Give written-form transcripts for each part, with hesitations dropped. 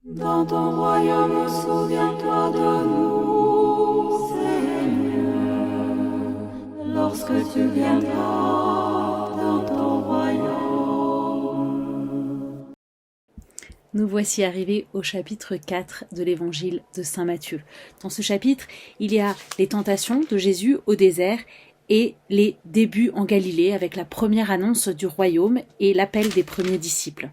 Dans ton royaume, souviens-toi de nous, Seigneur, lorsque tu viendras dans ton royaume. Nous voici arrivés au chapitre 4 de l'évangile de Saint Matthieu. Dans ce chapitre, il y a les tentations de Jésus au désert et les débuts en Galilée avec la première annonce du royaume et l'appel des premiers disciples.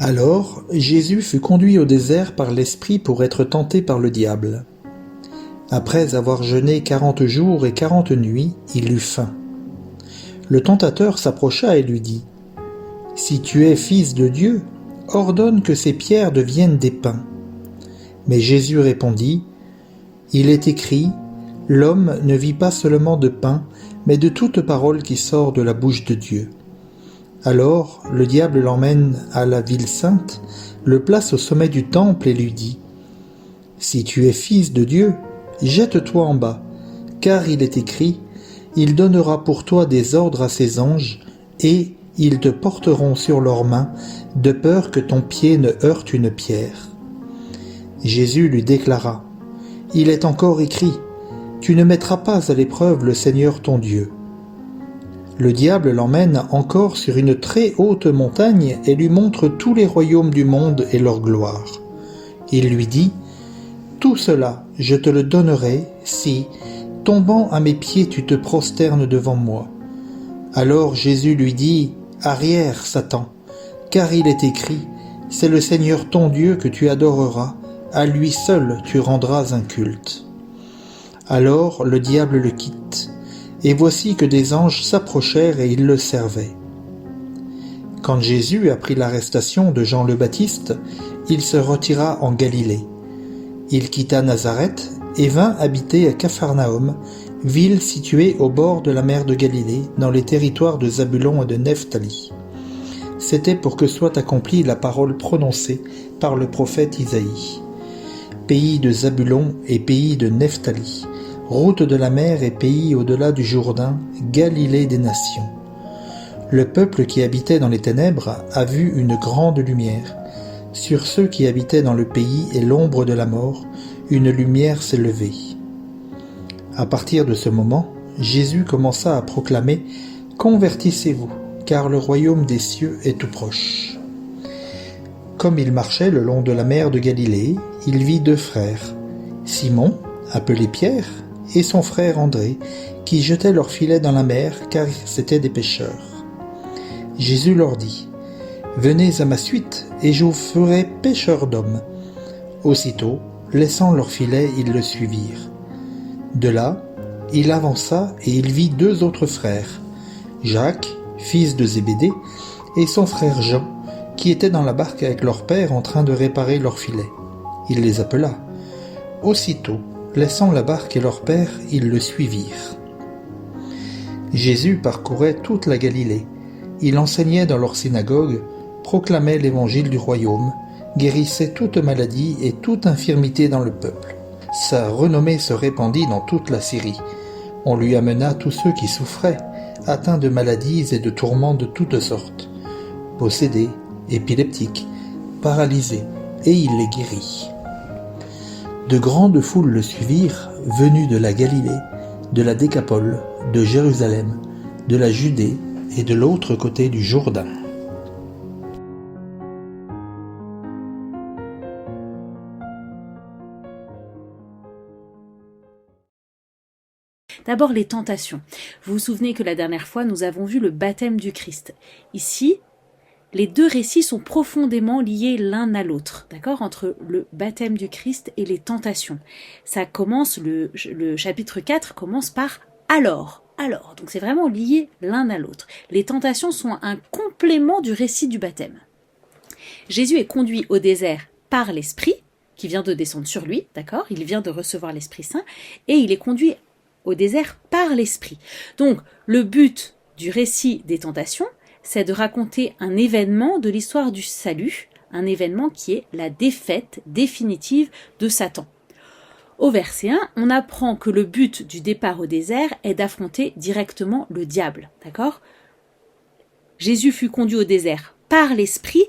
Alors Jésus fut conduit au désert par l'Esprit pour être tenté par le diable. Après avoir jeûné 40 jours et 40 nuits, il eut faim. Le tentateur s'approcha et lui dit : « Si tu es fils de Dieu, ordonne que ces pierres deviennent des pains. » Mais Jésus répondit : « Il est écrit, l'homme ne vit pas seulement de pain, mais de toute parole qui sort de la bouche de Dieu. » Alors le diable l'emmène à la ville sainte, le place au sommet du temple et lui dit : « Si tu es fils de Dieu, jette-toi en bas, car il est écrit, il donnera pour toi des ordres à ses anges, et ils te porteront sur leurs mains, de peur que ton pied ne heurte une pierre. » Jésus lui déclara : « Il est encore écrit, tu ne mettras pas à l'épreuve le Seigneur ton Dieu. » Le diable l'emmène encore sur une très haute montagne et lui montre tous les royaumes du monde et leur gloire. Il lui dit : « Tout cela, je te le donnerai si, tombant à mes pieds, tu te prosternes devant moi. » Alors Jésus lui dit : « Arrière, Satan, car il est écrit, c'est le Seigneur ton Dieu que tu adoreras, à lui seul tu rendras un culte. » Alors le diable le quitte. Et voici que des anges s'approchèrent et ils le servaient. Quand Jésus apprit l'arrestation de Jean le Baptiste, il se retira en Galilée. Il quitta Nazareth et vint habiter à Capharnaüm, ville située au bord de la mer de Galilée, dans les territoires de Zabulon et de Nephtali. C'était pour que soit accomplie la parole prononcée par le prophète Isaïe. Pays de Zabulon et pays de Nephtali, route de la mer et pays au-delà du Jourdain, Galilée des nations. Le peuple qui habitait dans les ténèbres a vu une grande lumière. Sur ceux qui habitaient dans le pays et l'ombre de la mort, une lumière s'est levée. À partir de ce moment, Jésus commença à proclamer : « Convertissez-vous, car le royaume des cieux est tout proche. » Comme il marchait le long de la mer de Galilée, il vit deux frères, Simon, appelé Pierre, et son frère André, qui jetaient leurs filets dans la mer, car c'étaient des pêcheurs. Jésus leur dit : « Venez à ma suite, et je vous ferai pêcheurs d'hommes. » Aussitôt, laissant leurs filets, ils le suivirent. De là, il avança, et il vit deux autres frères, Jacques, fils de Zébédée, et son frère Jean, qui étaient dans la barque avec leur père en train de réparer leurs filets. Il les appela. Aussitôt, laissant la barque et leur père, ils le suivirent. Jésus parcourait toute la Galilée. Il enseignait dans leur synagogue, proclamait l'évangile du royaume, guérissait toute maladie et toute infirmité dans le peuple. Sa renommée se répandit dans toute la Syrie. On lui amena tous ceux qui souffraient, atteints de maladies et de tourments de toutes sortes, possédés, épileptiques, paralysés, et il les guérit. De grandes foules le suivirent, venues de la Galilée, de la Décapole, de Jérusalem, de la Judée et de l'autre côté du Jourdain. D'abord les tentations. Vous vous souvenez que la dernière fois, nous avons vu le baptême du Christ. Ici, les deux récits sont profondément liés l'un à l'autre, d'accord, entre le baptême du Christ et les tentations. Ça commence, le chapitre 4 commence par « alors ». Donc c'est vraiment lié l'un à l'autre. Les tentations sont un complément du récit du baptême. Jésus est conduit au désert par l'Esprit, qui vient de descendre sur lui, d'accord, il vient de recevoir l'Esprit Saint, et il est conduit au désert par l'Esprit. Donc le but du récit des tentations, c'est de raconter un événement de l'histoire du salut, un événement qui est la défaite définitive de Satan. Au verset 1, on apprend que le but du départ au désert est d'affronter directement le diable, d'accord ? Jésus fut conduit au désert par l'esprit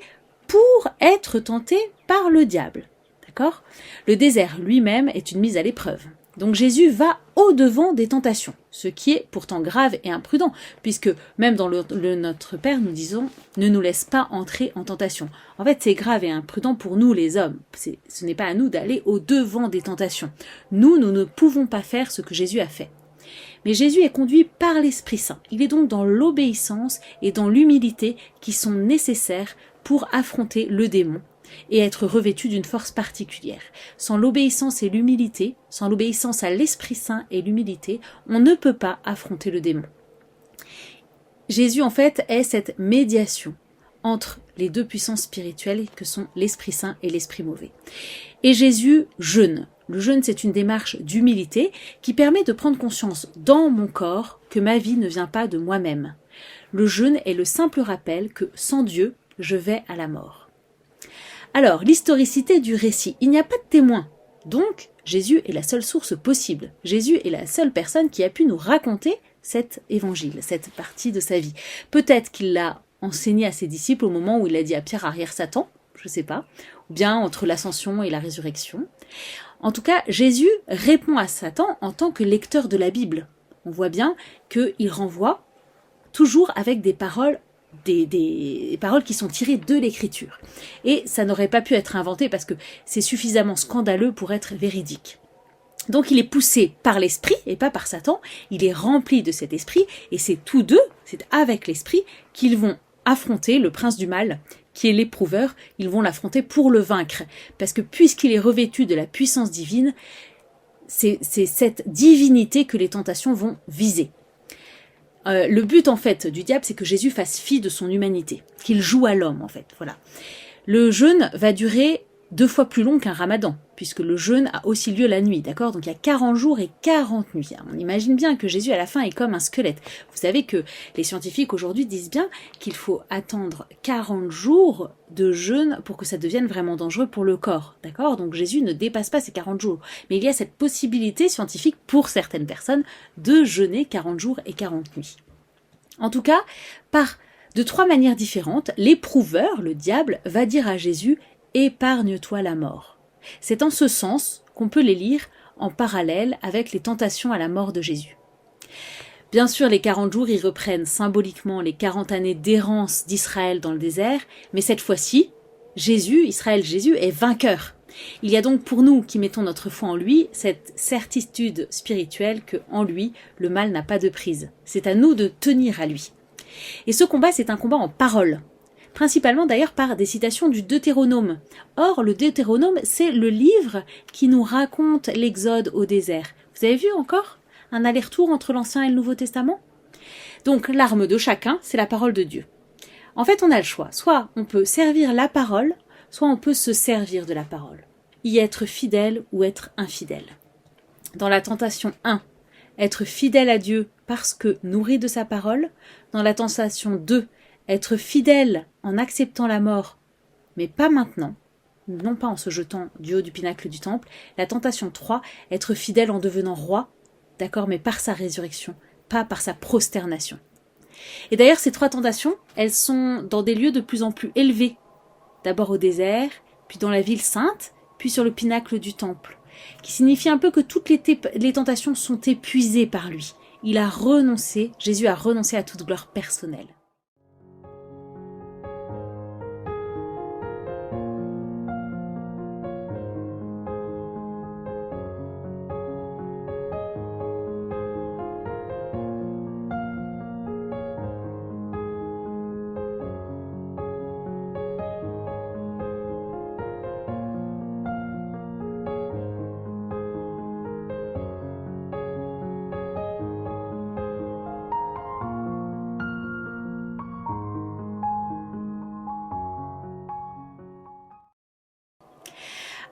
pour être tenté par le diable. D'accord ? Le désert lui-même est une mise à l'épreuve. Donc Jésus va au-devant des tentations, ce qui est pourtant grave et imprudent, puisque même dans Notre Père, nous disons « Ne nous laisse pas entrer en tentation ». En fait, c'est grave et imprudent pour nous les hommes. Ce n'est pas à nous d'aller au-devant des tentations. Nous ne pouvons pas faire ce que Jésus a fait. Mais Jésus est conduit par l'Esprit Saint. Il est donc dans l'obéissance et dans l'humilité qui sont nécessaires pour affronter le démon et être revêtu d'une force particulière. Sans l'obéissance et l'humilité, sans l'obéissance à l'Esprit Saint et l'humilité, on ne peut pas affronter le démon. Jésus, en fait, est cette médiation entre les deux puissances spirituelles que sont l'Esprit Saint et l'Esprit mauvais. Et Jésus jeûne. Le jeûne, c'est une démarche d'humilité qui permet de prendre conscience dans mon corps que ma vie ne vient pas de moi-même. Le jeûne est le simple rappel que sans Dieu, je vais à la mort. Alors, l'historicité du récit. Il n'y a pas de témoin. Donc, Jésus est la seule source possible. Jésus est la seule personne qui a pu nous raconter cet évangile, cette partie de sa vie. Peut-être qu'il l'a enseigné à ses disciples au moment où il a dit à Pierre arrière Satan, je ne sais pas, ou bien entre l'ascension et la résurrection. En tout cas, Jésus répond à Satan en tant que lecteur de la Bible. On voit bien qu'il renvoie toujours avec des paroles des paroles qui sont tirées de l'écriture. Et ça n'aurait pas pu être inventé parce que c'est suffisamment scandaleux pour être véridique. Donc il est poussé par l'esprit et pas par Satan, il est rempli de cet esprit et c'est tous deux, c'est avec l'esprit qu'ils vont affronter le prince du mal qui est l'éprouveur, ils vont l'affronter pour le vaincre. Parce que puisqu'il est revêtu de la puissance divine, c'est cette divinité que les tentations vont viser. Le but en fait du diable, c'est que Jésus fasse fi de son humanité, qu'il joue à l'homme en fait. Voilà. Le jeûne va durer 2 fois plus long qu'un ramadan, puisque le jeûne a aussi lieu la nuit, d'accord ? Donc il y a 40 jours et 40 nuits. On imagine bien que Jésus à la fin est comme un squelette. Vous savez que les scientifiques aujourd'hui disent bien qu'il faut attendre 40 jours de jeûne pour que ça devienne vraiment dangereux pour le corps, d'accord ? Donc Jésus ne dépasse pas ces 40 jours. Mais il y a cette possibilité scientifique pour certaines personnes de jeûner 40 jours et 40 nuits. En tout cas, de 3 manières différentes, l'éprouveur, le diable, va dire à Jésus « Épargne-toi la mort ». C'est en ce sens qu'on peut les lire en parallèle avec les tentations à la mort de Jésus. Bien sûr, les 40 jours, ils reprennent symboliquement les 40 années d'errance d'Israël dans le désert, mais cette fois-ci, Jésus est vainqueur. Il y a donc pour nous qui mettons notre foi en lui, cette certitude spirituelle que en lui, le mal n'a pas de prise. C'est à nous de tenir à lui. Et ce combat, c'est un combat en parole. Principalement d'ailleurs par des citations du Deutéronome. Or, le Deutéronome, c'est le livre qui nous raconte l'exode au désert. Vous avez vu encore un aller-retour entre l'Ancien et le Nouveau Testament ? Donc, l'arme de chacun, c'est la parole de Dieu. En fait, on a le choix. Soit on peut servir la parole, soit on peut se servir de la parole. Y être fidèle ou être infidèle. Dans la tentation 1, être fidèle à Dieu parce que nourri de sa parole. Dans la tentation 2, être fidèle en acceptant la mort, mais pas maintenant, non pas en se jetant du haut du pinacle du temple. La tentation 3, être fidèle en devenant roi, d'accord, mais par sa résurrection, pas par sa prosternation. Et d'ailleurs, ces 3 tentations, elles sont dans des lieux de plus en plus élevés. D'abord au désert, puis dans la ville sainte, puis sur le pinacle du temple, qui signifie un peu que toutes les tentations sont épuisées par lui. Jésus a renoncé à toute gloire personnelle.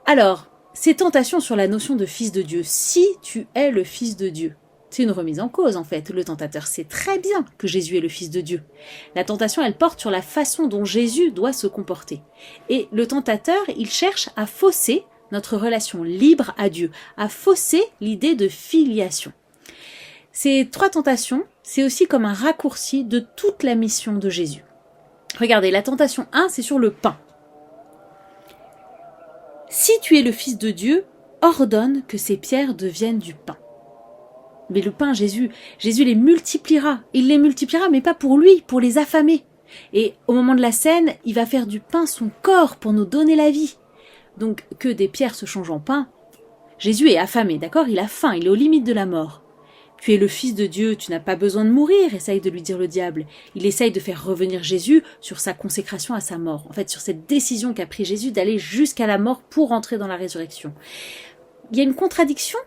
Alors, ces tentations sur la notion de fils de Dieu, si tu es le fils de Dieu, c'est une remise en cause en fait. Le tentateur sait très bien que Jésus est le fils de Dieu. La tentation, elle porte sur la façon dont Jésus doit se comporter. Et le tentateur, il cherche à fausser notre relation libre à Dieu, à fausser l'idée de filiation. Ces 3 tentations, c'est aussi comme un raccourci de toute la mission de Jésus. Regardez, la tentation 1, c'est sur le pain. Si tu es le Fils de Dieu, ordonne que ces pierres deviennent du pain. Mais le pain, Jésus les multipliera. Il les multipliera, mais pas pour lui, pour les affamés. Et au moment de la scène, il va faire du pain son corps pour nous donner la vie. Donc, que des pierres se changent en pain. Jésus est affamé, d'accord? Il a faim, il est aux limites de la mort. Tu es le Fils de Dieu, tu n'as pas besoin de mourir, essaye de lui dire le diable. Il essaye de faire revenir Jésus sur sa consécration à sa mort. En fait, sur cette décision qu'a pris Jésus d'aller jusqu'à la mort pour entrer dans la résurrection. Il y a une contradiction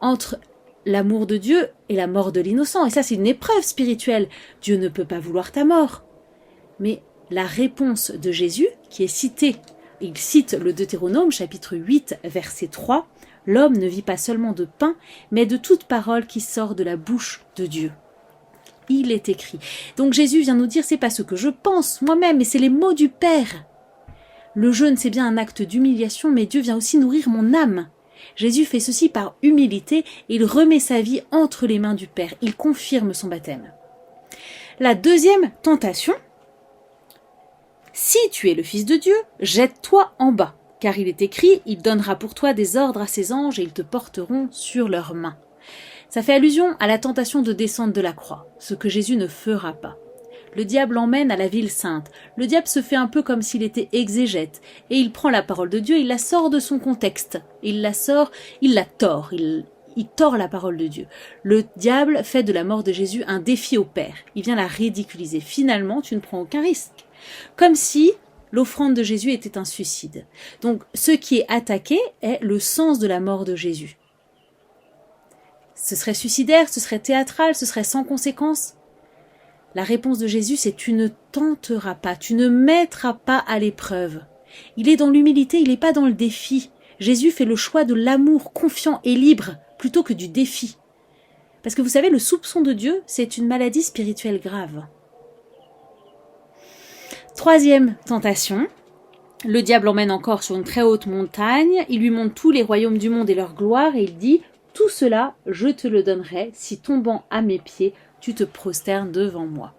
entre l'amour de Dieu et la mort de l'innocent. Et ça, c'est une épreuve spirituelle. Dieu ne peut pas vouloir ta mort. Mais la réponse de Jésus, qui est citée, il cite le Deutéronome, chapitre 8, verset 3, « L'homme ne vit pas seulement de pain, mais de toute parole qui sort de la bouche de Dieu. » Il est écrit. Donc Jésus vient nous dire, c'est pas ce que je pense moi-même, mais c'est les mots du Père. Le jeûne, c'est bien un acte d'humiliation, mais Dieu vient aussi nourrir mon âme. Jésus fait ceci par humilité et il remet sa vie entre les mains du Père. Il confirme son baptême. La deuxième tentation, si tu es le Fils de Dieu, jette-toi en bas, car il est écrit, il donnera pour toi des ordres à ses anges et ils te porteront sur leurs mains. Ça fait allusion à la tentation de descendre de la croix, ce que Jésus ne fera pas. Le diable l'emmène à la ville sainte. Le diable se fait un peu comme s'il était exégète, et il prend la parole de Dieu, il la sort de son contexte. Il la tord, il tord la parole de Dieu. Le diable fait de la mort de Jésus un défi au Père. Il vient la ridiculiser. Finalement, tu ne prends aucun risque. Comme si l'offrande de Jésus était un suicide. Donc, ce qui est attaqué est le sens de la mort de Jésus. Ce serait suicidaire, ce serait théâtral, ce serait sans conséquence. La réponse de Jésus, c'est « tu ne tenteras pas, tu ne mettras pas à l'épreuve ». Il est dans l'humilité, il n'est pas dans le défi. Jésus fait le choix de l'amour confiant et libre plutôt que du défi. Parce que vous savez, le soupçon de Dieu, c'est une maladie spirituelle grave. Troisième tentation, le diable l'emmène encore sur une très haute montagne, il lui montre tous les royaumes du monde et leur gloire et il dit « tout cela, je te le donnerai si tombant à mes pieds, tu te prosternes devant moi. »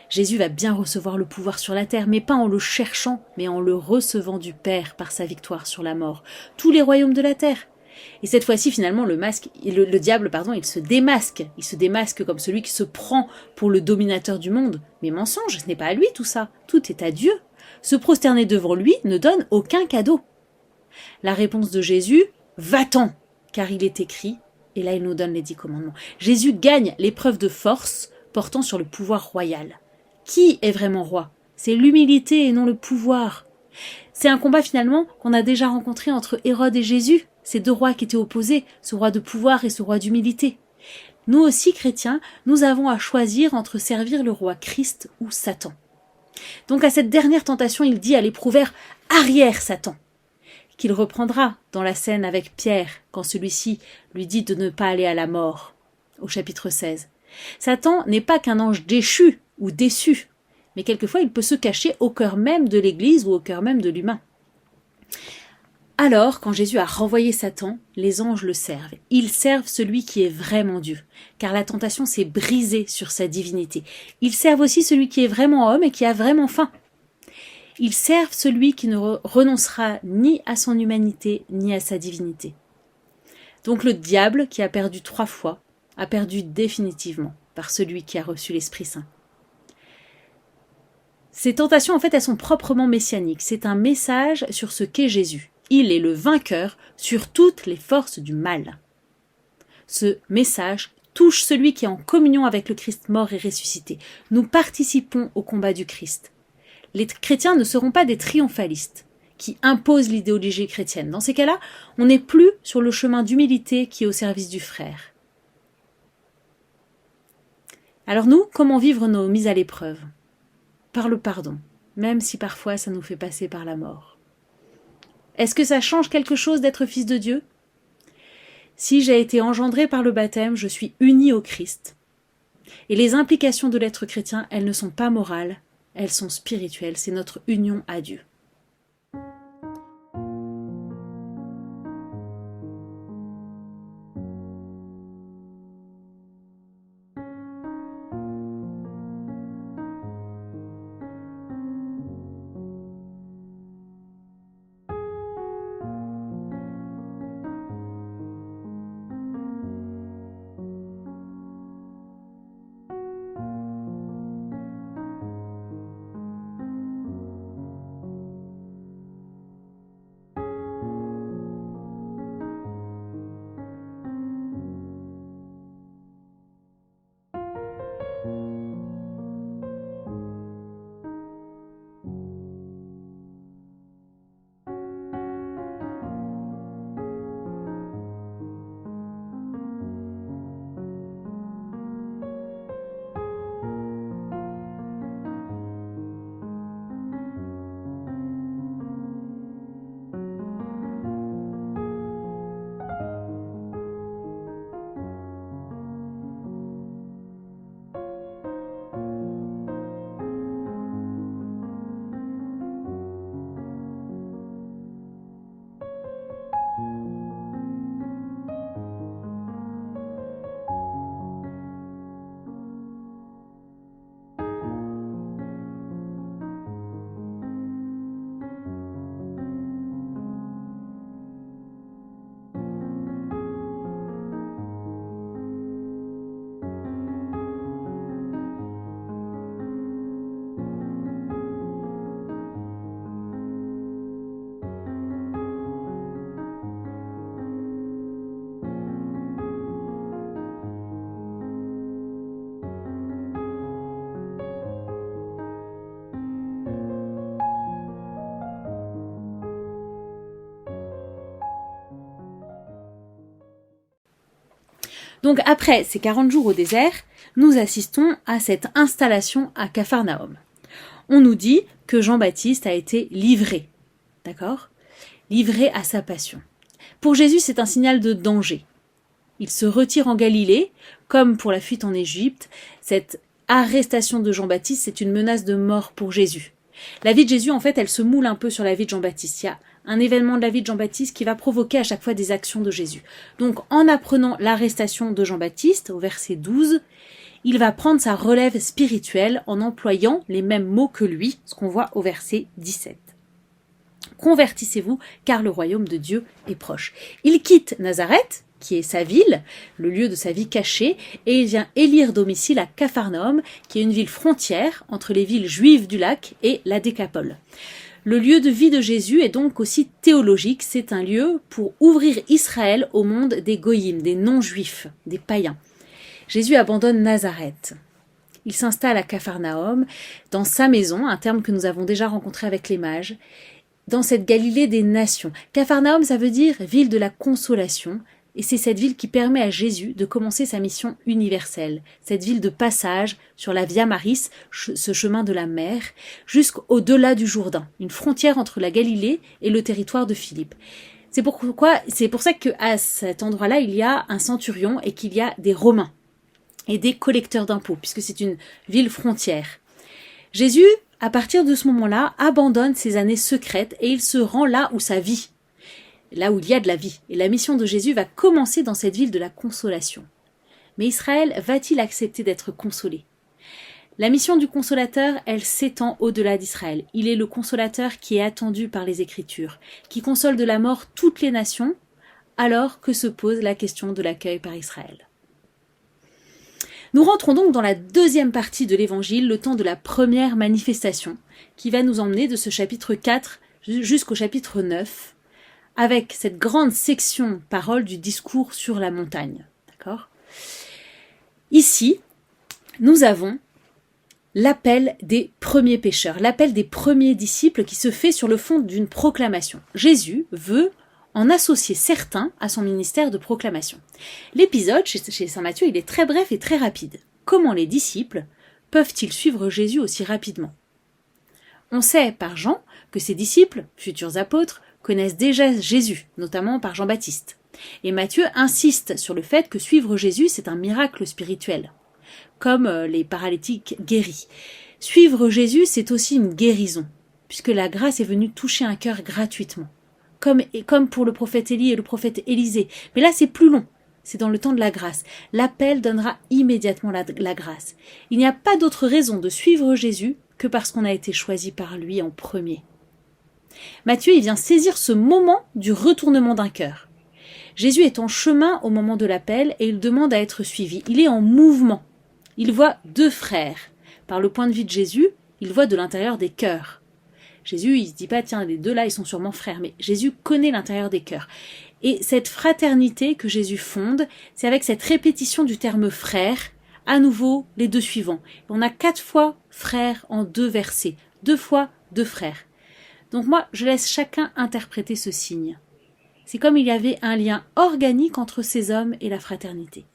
Jésus va bien recevoir le pouvoir sur la terre, mais pas en le cherchant, mais en le recevant du Père par sa victoire sur la mort. Tous les royaumes de la terre. Et cette fois-ci, finalement, le diable, il se démasque. Il se démasque comme celui qui se prend pour le dominateur du monde. Mais mensonge, ce n'est pas à lui tout ça. Tout est à Dieu. Se prosterner devant lui ne donne aucun cadeau. La réponse de Jésus, va-t'en, car il est écrit, et là il nous donne les 10 commandements. Jésus gagne l'épreuve de force portant sur le pouvoir royal. Qui est vraiment roi? C'est l'humilité et non le pouvoir. C'est un combat finalement qu'on a déjà rencontré entre Hérode et Jésus, ces deux rois qui étaient opposés, ce roi de pouvoir et ce roi d'humilité. Nous aussi, chrétiens, nous avons à choisir entre servir le roi Christ ou Satan. Donc à cette dernière tentation, il dit à l'éprouvère « Arrière, Satan !» qu'il reprendra dans la scène avec Pierre, quand celui-ci lui dit de ne pas aller à la mort, au chapitre 16. Satan n'est pas qu'un ange déchu ou déçu, mais quelquefois il peut se cacher au cœur même de l'Église ou au cœur même de l'humain. Alors, quand Jésus a renvoyé Satan, les anges le servent. Ils servent celui qui est vraiment Dieu, car la tentation s'est brisée sur sa divinité. Ils servent aussi celui qui est vraiment homme et qui a vraiment faim. Ils servent celui qui ne renoncera ni à son humanité ni à sa divinité. Donc le diable, qui a perdu 3 fois, a perdu définitivement par celui qui a reçu l'Esprit Saint. Ces tentations, en fait, elles sont proprement messianiques. C'est un message sur ce qu'est Jésus. Il est le vainqueur sur toutes les forces du mal. Ce message touche celui qui est en communion avec le Christ mort et ressuscité. Nous participons au combat du Christ. Les chrétiens ne seront pas des triomphalistes qui imposent l'idéologie chrétienne. Dans ces cas-là, on n'est plus sur le chemin d'humilité qui est au service du frère. Alors nous, comment vivre nos mises à l'épreuve? Par le pardon, même si parfois ça nous fait passer par la mort. Est-ce que ça change quelque chose d'être fils de Dieu? Si j'ai été engendré par le baptême, je suis uni au Christ. Et les implications de l'être chrétien, elles ne sont pas morales, elles sont spirituelles, c'est notre union à Dieu. Donc après ces 40 jours au désert, nous assistons à cette installation à Capharnaüm. On nous dit que Jean-Baptiste a été livré, d'accord ? Livré à sa passion. Pour Jésus, c'est un signal de danger. Il se retire en Galilée, comme pour la fuite en Égypte. Cette arrestation de Jean-Baptiste, c'est une menace de mort pour Jésus. La vie de Jésus, en fait, elle se moule un peu sur la vie de Jean-Baptiste. Il y a un événement de la vie de Jean-Baptiste qui va provoquer à chaque fois des actions de Jésus. Donc, en apprenant l'arrestation de Jean-Baptiste, au verset 12, il va prendre sa relève spirituelle en employant les mêmes mots que lui, ce qu'on voit au verset 17. Convertissez-vous, car le royaume de Dieu est proche. Il quitte Nazareth, qui est sa ville, le lieu de sa vie cachée, et il vient élire domicile à Capharnaüm, qui est une ville frontière entre les villes juives du lac et la Décapole. Le lieu de vie de Jésus est donc aussi théologique, c'est un lieu pour ouvrir Israël au monde des goyim, des non-juifs, des païens. Jésus abandonne Nazareth. Il s'installe à Capharnaüm, dans sa maison, un terme que nous avons déjà rencontré avec les mages, dans cette Galilée des nations. Capharnaüm, ça veut dire ville de la consolation, et c'est cette ville qui permet à Jésus de commencer sa mission universelle, cette ville de passage sur la Via Maris, ce chemin de la mer, jusqu'au-delà du Jourdain, une frontière entre la Galilée et le territoire de Philippe. C'est pour ça qu'à cet endroit-là, il y a un centurion et qu'il y a des Romains et des collecteurs d'impôts, puisque c'est une ville frontière. Jésus, à partir de ce moment-là, abandonne ses années secrètes et il se rend là où sa vie, là où il y a de la vie. Et la mission de Jésus va commencer dans cette ville de la consolation. Mais Israël va-t-il accepter d'être consolé ? La mission du consolateur, elle s'étend au-delà d'Israël. Il est le consolateur qui est attendu par les Écritures, qui console de la mort toutes les nations, alors que se pose la question de l'accueil par Israël. Nous rentrons donc dans la deuxième partie de l'Évangile, le temps de la première manifestation, qui va nous emmener de ce chapitre 4 jusqu'au chapitre 9, avec cette grande section parole du discours sur la montagne. D'accord ? Ici, nous avons l'appel des premiers pécheurs, l'appel des premiers disciples qui se fait sur le fond d'une proclamation. Jésus veut en associer certains à son ministère de proclamation. L'épisode chez saint Matthieu, il est très bref et très rapide. Comment les disciples peuvent-ils suivre Jésus aussi rapidement ? On sait par Jean que ses disciples, futurs apôtres, connaissent déjà Jésus, notamment par Jean-Baptiste. Et Matthieu insiste sur le fait que suivre Jésus, c'est un miracle spirituel, comme les paralytiques guéris. Suivre Jésus, c'est aussi une guérison, puisque la grâce est venue toucher un cœur gratuitement. Comme pour le prophète Élie et le prophète Élisée. Mais là, c'est plus long. C'est dans le temps de la grâce. L'appel donnera immédiatement la grâce. Il n'y a pas d'autre raison de suivre Jésus que parce qu'on a été choisi par lui en premier. Matthieu, il vient saisir ce moment du retournement d'un cœur. Jésus est en chemin au moment de l'appel et il demande à être suivi. Il est en mouvement. Il voit deux frères. Par le point de vue de Jésus, il voit de l'intérieur des cœurs. Jésus, il se dit pas, tiens, les deux là, ils sont sûrement frères, mais Jésus connaît l'intérieur des cœurs. Et cette fraternité que Jésus fonde, c'est avec cette répétition du terme frère, à nouveau les deux suivants. On a 4 fois frère en 2 versets, 2 fois 2 frères. Donc moi, je laisse chacun interpréter ce signe. C'est comme il y avait un lien organique entre ces hommes et la fraternité.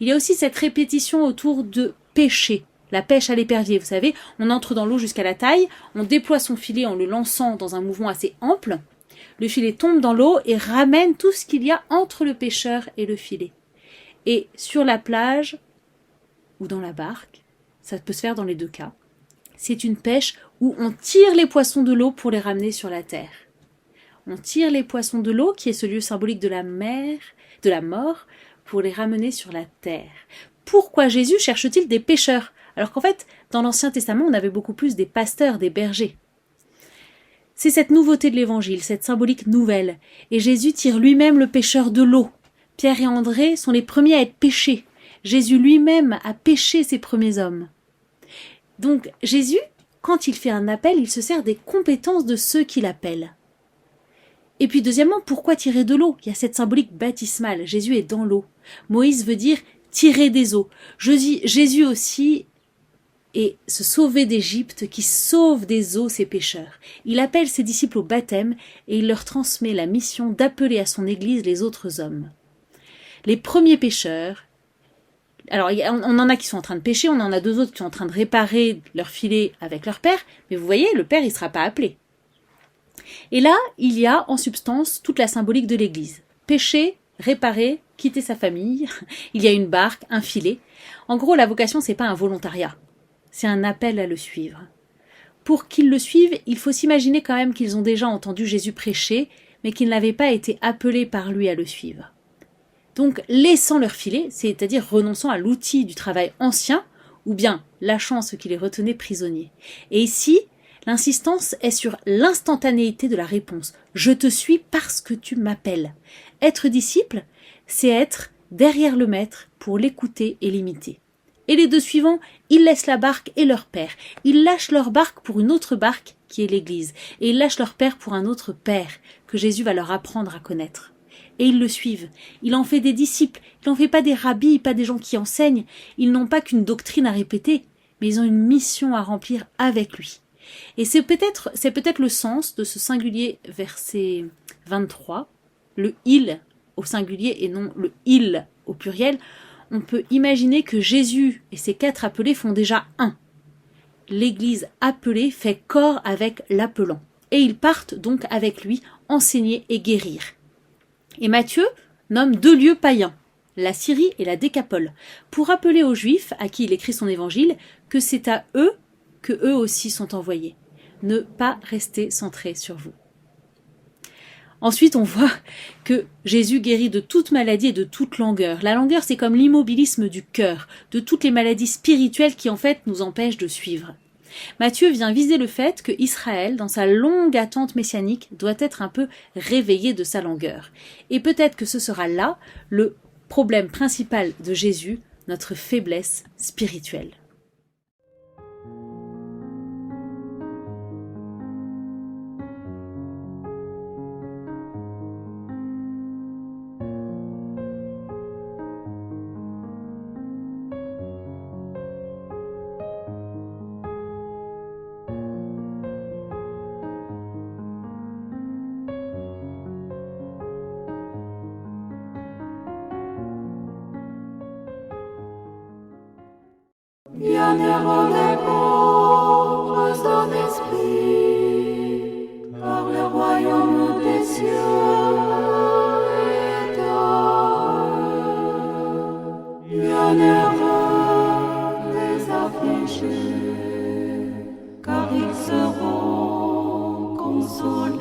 Il y a aussi cette répétition autour de pêcher. La pêche à l'épervier, vous savez, on entre dans l'eau jusqu'à la taille, on déploie son filet en le lançant dans un mouvement assez ample, le filet tombe dans l'eau et ramène tout ce qu'il y a entre le pêcheur et le filet. Et sur la plage ou dans la barque, ça peut se faire dans les deux cas, c'est une pêche où on tire les poissons de l'eau pour les ramener sur la terre. On tire les poissons de l'eau, qui est ce lieu symbolique de la mer, de la mort, pour les ramener sur la terre. Pourquoi Jésus cherche-t-il des pêcheurs ? Alors qu'en fait, dans l'Ancien Testament, on avait beaucoup plus des pasteurs, des bergers. C'est cette nouveauté de l'Évangile, cette symbolique nouvelle. Et Jésus tire lui-même le pêcheur de l'eau. Pierre et André sont les premiers à être pêchés. Jésus lui-même a pêché ses premiers hommes. Donc Jésus, quand il fait un appel, il se sert des compétences de ceux qui l'appellent. Et puis deuxièmement, pourquoi tirer de l'eau ? Il y a cette symbolique baptismale. Jésus est dans l'eau. Moïse veut dire tirer des eaux. Jésus aussi et se sauver d'Égypte, qui sauve des eaux ses pécheurs. Il appelle ses disciples au baptême et il leur transmet la mission d'appeler à son Église les autres hommes. Les premiers pécheurs, alors on en a qui sont en train de pécher, on en a 2 autres qui sont en train de réparer leur filet avec leur père, mais vous voyez, le père il ne sera pas appelé. Et là, il y a en substance toute la symbolique de l'Église. Pécher, réparer, quitter sa famille, il y a une barque, un filet. En gros, la vocation, c'est pas un volontariat, c'est un appel à le suivre. Pour qu'ils le suivent, il faut s'imaginer quand même qu'ils ont déjà entendu Jésus prêcher, mais qu'ils n'avaient pas été appelés par lui à le suivre. Donc, laissant leur filet, c'est-à-dire renonçant à l'outil du travail ancien, ou bien lâchant ce qui les retenait prisonniers. Et ici, l'insistance est sur l'instantanéité de la réponse. Je te suis parce que tu m'appelles. Être disciple, c'est être derrière le maître pour l'écouter et l'imiter. Et les 2 suivants, ils laissent la barque et leur père. Ils lâchent leur barque pour une autre barque qui est l'Église. Et ils lâchent leur père pour un autre père que Jésus va leur apprendre à connaître. Et ils le suivent. Il en fait des disciples. Il n'en fait pas des rabbis, pas des gens qui enseignent. Ils n'ont pas qu'une doctrine à répéter, mais ils ont une mission à remplir avec lui. Et c'est peut-être le sens de ce singulier verset 23, le « il » au singulier et non le « il » au pluriel. On peut imaginer que Jésus et ses 4 appelés font déjà un. L'Église appelée fait corps avec l'appelant. Et ils partent donc avec lui enseigner et guérir. Et Matthieu nomme 2 lieux païens, la Syrie et la Décapole, pour rappeler aux Juifs, à qui il écrit son évangile, que c'est à eux que eux aussi sont envoyés. Ne pas rester centré sur vous. Ensuite, on voit que Jésus guérit de toute maladie et de toute langueur. La langueur, c'est comme l'immobilisme du cœur, de toutes les maladies spirituelles qui en fait nous empêchent de suivre. Matthieu vient viser le fait que Israël, dans sa longue attente messianique, doit être un peu réveillé de sa langueur. Et peut-être que ce sera là le problème principal de Jésus, notre faiblesse spirituelle. Bienheureux les pauvres en esprit, car le royaume des cieux est à eux. Bienheureux les affligés, car ils seront consolés.